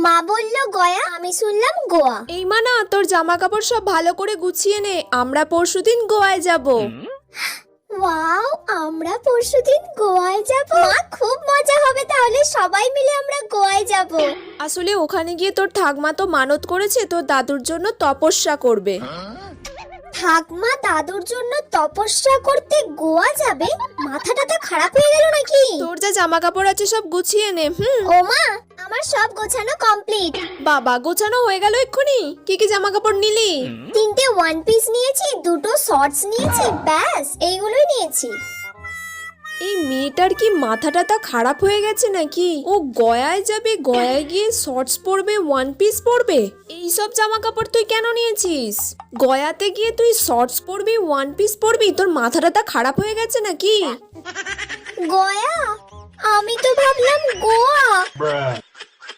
মা বললো গয়া, আমি শুনলাম গোয়া। এই মানা, তোর জামা কাপড় সব ভালো করে গুছিয়ে নে, আমরা পরশুদিন গোয়ায় যাব। ওয়াও, আমরা পরশুদিন গোয়ায় যাব। মা, খুব মজা হবে তাহলে, সবাই মিলে আমরা গোয়ায় যাব। আসলে ওখানে গিয়ে তোর ঠাকমা তো মানত করেছে তোর দাদুর জন্য তপস্যা করবে। ঠাকমা দাদুর জন্য তপস্যা করতে গোয়া যাবে? মাথাটা তো খারাপ হয়ে গেল নাকি? তোর যা জামা কাপড় আছে সব গুছিয়ে নে। ও মা, আমার সব গোছানো কমপ্লিট। বাবা, গোছানো হয়ে গেল এক্ষুনি? কি কি জামা কাপড় নিলি? 3টে ওয়ান পিস নিয়েছি, 2টো শর্টস নিয়েছি, ব্যাস এইগুলোই নিয়েছি। এই মেয়েটার কি মাথাটা তা খারাপ হয়ে গেছে নাকি? ও গয়ায় যাবে, গয়ায় গিয়ে শর্টস পরবে, ওয়ান পিস পরবে। এই সব জামা কাপড় তুই কেন নিয়েছিস? গয়াতে গিয়ে তুই শর্টস পরবি, ওয়ান পিস পরবি? তোর মাথাটা তা খারাপ হয়ে গেছে নাকি? গয়া? আমি তো ভাবলাম গোয়া।